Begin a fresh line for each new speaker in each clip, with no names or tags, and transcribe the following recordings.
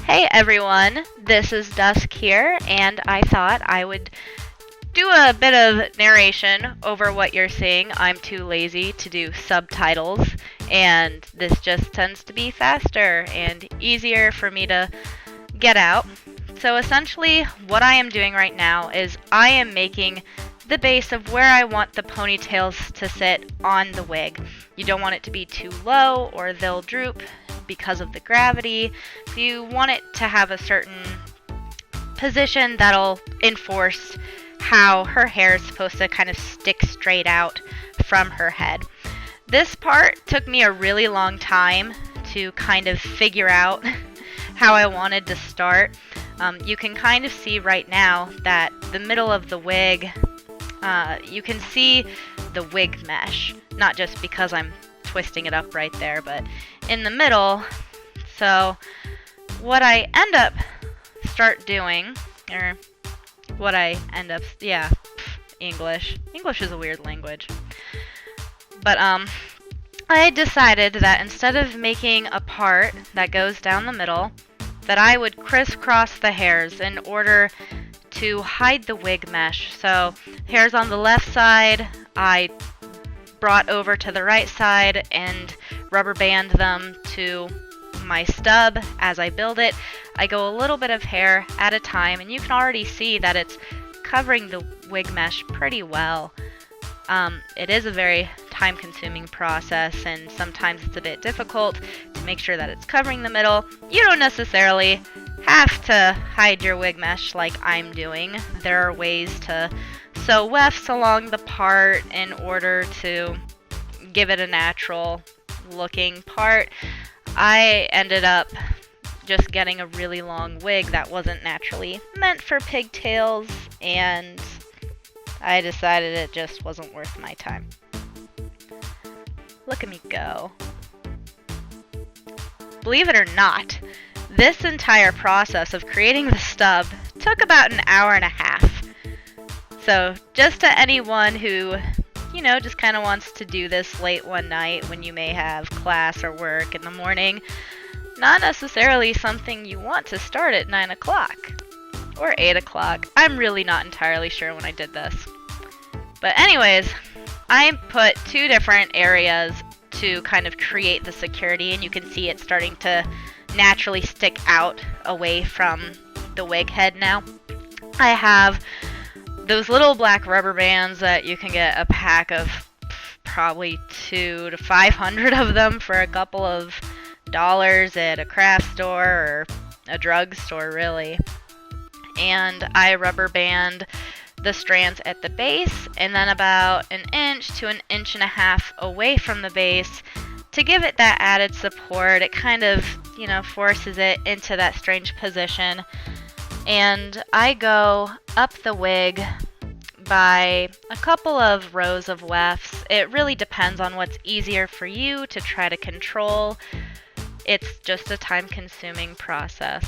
Hey everyone, this is Dusk here, and I thought I would do a bit of narration over what you're seeing. I'm too lazy to do subtitles, and this just tends to be faster and easier for me to get out. So essentially, what I am doing right now is I am making the base of where I want the ponytails to sit on the wig. You don't want it to be too low or they'll droop because of the gravity. You want it to have a certain position that'll enforce how her hair is supposed to kind of stick straight out from her head. This part took me a really long time to kind of figure out how I wanted to start. You can kind of see right now that the middle of the wig, you can see the wig mesh, not just because I'm twisting it up right there, but in the middle. So what I end up start doing, or what I end up, English is a weird language, but I decided that instead of making a part that goes down the middle, that I would crisscross the hairs in order to hide the wig mesh. So hairs on the left side, I brought over to the right side and rubber band them to my stub as I build it. I go a little bit of hair at a time, and you can already see that it's covering the wig mesh pretty well. It is a very time-consuming process, and sometimes it's a bit difficult to make sure that it's covering the middle. You don't necessarily have to hide your wig mesh like I'm doing. There are ways to sew wefts along the part in order to give it a natural looking part. I ended up just getting a really long wig that wasn't naturally meant for pigtails, and I decided it just wasn't worth my time. Look at me go. Believe it or not, this entire process of creating the stub took about an hour and a half. So just to anyone who, just kind of wants to do this late one night when you may have class or work in the morning, not necessarily something you want to start at 9 o'clock or 8 o'clock. I'm really not entirely sure when I did this. But anyways, I put two different areas to kind of create the security, and you can see it starting to naturally stick out away from the wig head now. I have those little black rubber bands that you can get a pack of probably 200 to 500 of them for a couple of dollars at a craft store or a drugstore, really. And I rubber band the strands at the base, and then about an inch to an inch and a half away from the base to give it that added support. It kind of, forces it into that strange position. And I go up the wig by a couple of rows of wefts. It really depends on what's easier for you to try to control. It's just a time-consuming process.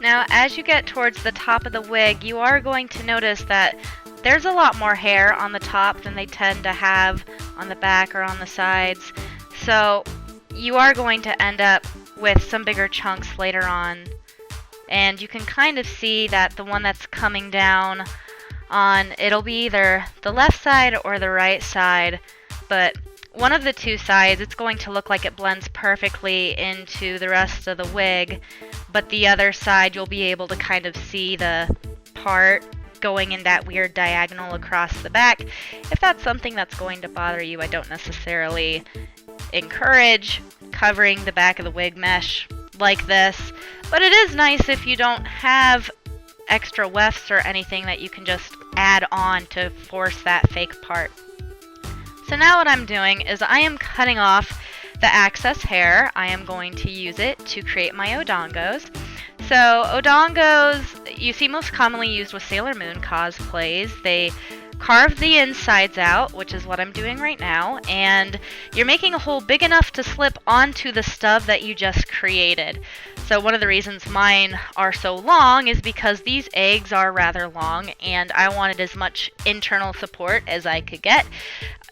Now, as you get towards the top of the wig, you are going to notice that there's a lot more hair on the top than they tend to have on the back or on the sides. So you are going to end up with some bigger chunks later on. And you can kind of see that the one that's coming down on, it'll be either the left side or the right side, but one of the two sides, it's going to look like it blends perfectly into the rest of the wig, but the other side, you'll be able to kind of see the part going in that weird diagonal across the back. If that's something that's going to bother you, I don't necessarily encourage covering the back of the wig mesh like this, but it is nice if you don't have extra wefts or anything that you can just add on to force that fake part. So now what I'm doing is I am cutting off the excess hair. I am going to use it to create my Odangos. So Odangos, you see most commonly used with Sailor Moon cosplays. They carve the insides out, which is what I'm doing right now, and you're making a hole big enough to slip onto the stub that you just created. So one of the reasons mine are so long is because these eggs are rather long, and I wanted as much internal support as I could get.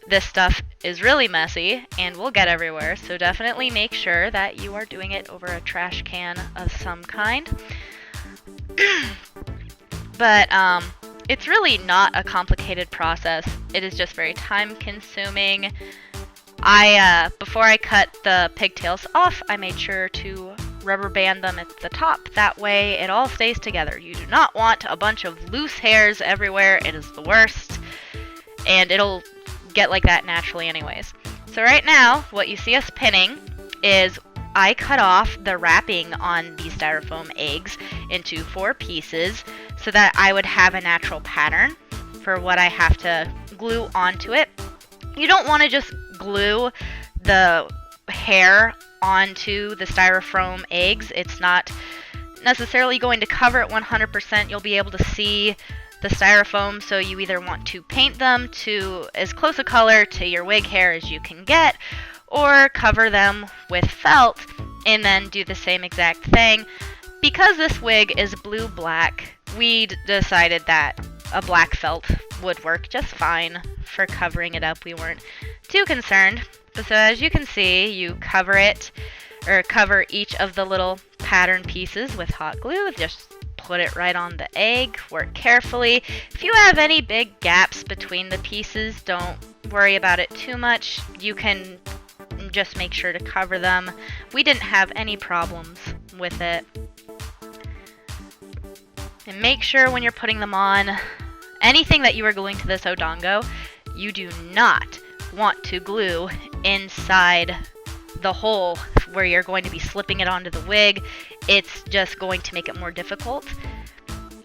This stuff is really messy and will get everywhere, so definitely make sure that you are doing it over a trash can of some kind. But it's really not a complicated process. It is just very time consuming. Before I cut the pigtails off, I made sure to rubber band them at the top. That way it all stays together. You do not want a bunch of loose hairs everywhere. It is the worst. And it'll get like that naturally anyways. So right now, what you see us pinning is I cut off the wrapping on these styrofoam eggs into 4 pieces so that I would have a natural pattern for what I have to glue onto it. You don't want to just glue the hair onto the styrofoam eggs. It's not necessarily going to cover it 100%. You'll be able to see the styrofoam, so you either want to paint them to as close a color to your wig hair as you can get, or cover them with felt and then do the same exact thing. Because this wig is blue-black, we decided that a black felt would work just fine for covering it up. We weren't too concerned. So as you can see, you cover it, or cover each of the little pattern pieces with hot glue. Just put it right on the egg, work carefully. If you have any big gaps between the pieces, don't worry about it too much. You can just make sure to cover them. We didn't have any problems with it. And make sure when you're putting them on, anything that you are gluing to this Odango, you do not want to glue inside the hole where you're going to be slipping it onto the wig. It's just going to make it more difficult,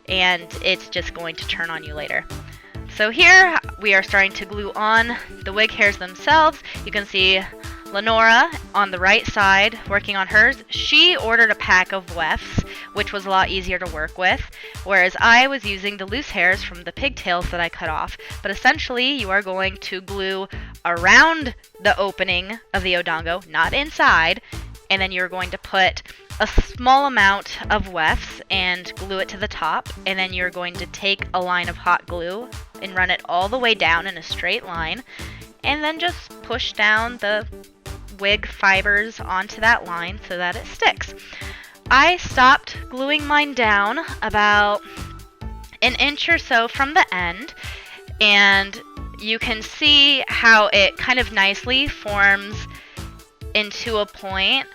and it's just going to turn on you later. So here we are starting to glue on the wig hairs themselves. You can see Lenora on the right side working on hers. She ordered a pack of wefts, which was a lot easier to work with, whereas I was using the loose hairs from the pigtails that I cut off. But essentially you are going to glue around the opening of the Odango, not inside, and then you're going to put a small amount of wefts and glue it to the top, and then you're going to take a line of hot glue and run it all the way down in a straight line, and then just push down the wig fibers onto that line so that it sticks. I stopped gluing mine down about an inch or so from the end, and you can see how it kind of nicely forms into a point,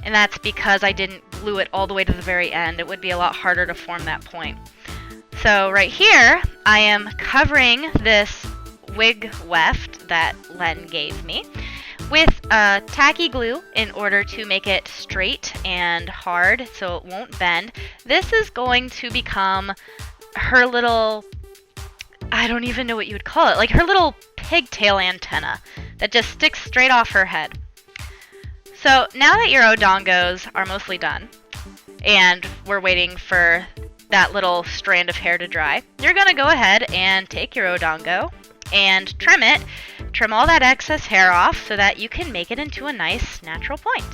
and that's because I didn't glue it all the way to the very end. It would be a lot harder to form that point. So right here, I am covering this wig weft that Len gave me with tacky glue in order to make it straight and hard so it won't bend. This is going to become her little, I don't even know what you would call it, like her little pigtail antenna that just sticks straight off her head. So now that your Odangos are mostly done, and we're waiting for that little strand of hair to dry, you're going to go ahead and take your Odango and trim it. Trim all that excess hair off so that you can make it into a nice natural point,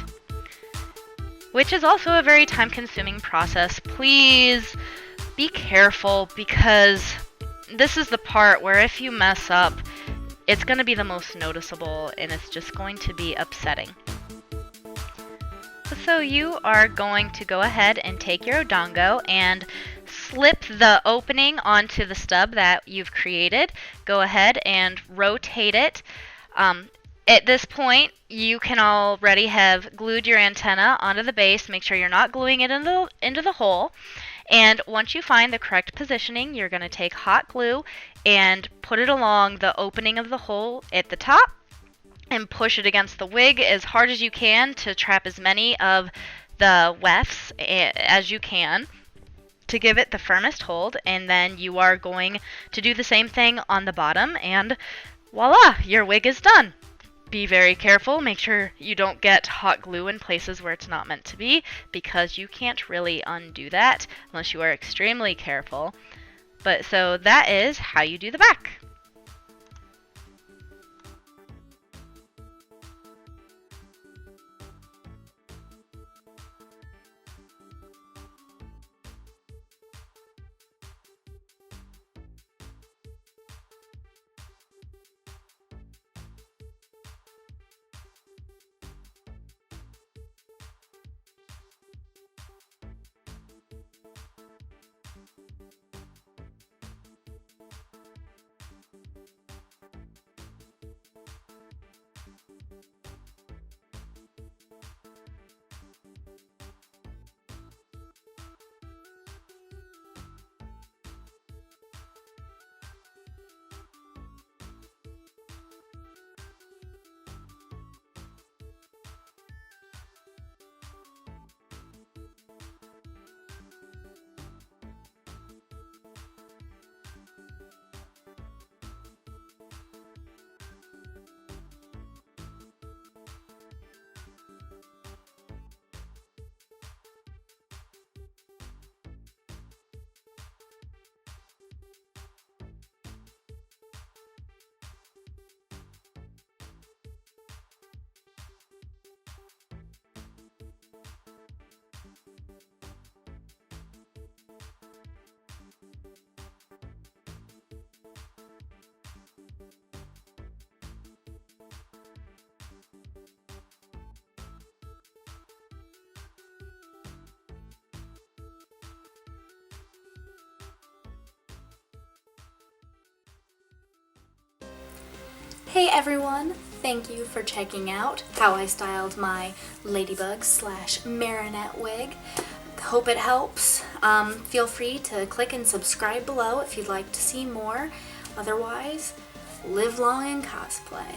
which is also a very time-consuming process. Please be careful, because this is the part where if you mess up, it's going to be the most noticeable, and it's just going to be upsetting. So you are going to go ahead and take your Odango and slip the opening onto the stub that you've created. Go ahead and rotate it. At this point, you can already have glued your antenna onto the base. Make sure you're not gluing it into the hole. And once you find the correct positioning, you're going to take hot glue and put it along the opening of the hole at the top, and push it against the wig as hard as you can to trap as many of the wefts as you can to give it the firmest hold. And then you are going to do the same thing on the bottom, and voila, your wig is done. Be very careful. Make sure you don't get hot glue in places where it's not meant to be, because you can't really undo that unless you are extremely careful. But so that is how you do the back.
Hey everyone! Thank you for checking out how I styled my ladybug / Marinette wig. Hope it helps. Feel free to click and subscribe below if you'd like to see more. Otherwise, live long and cosplay.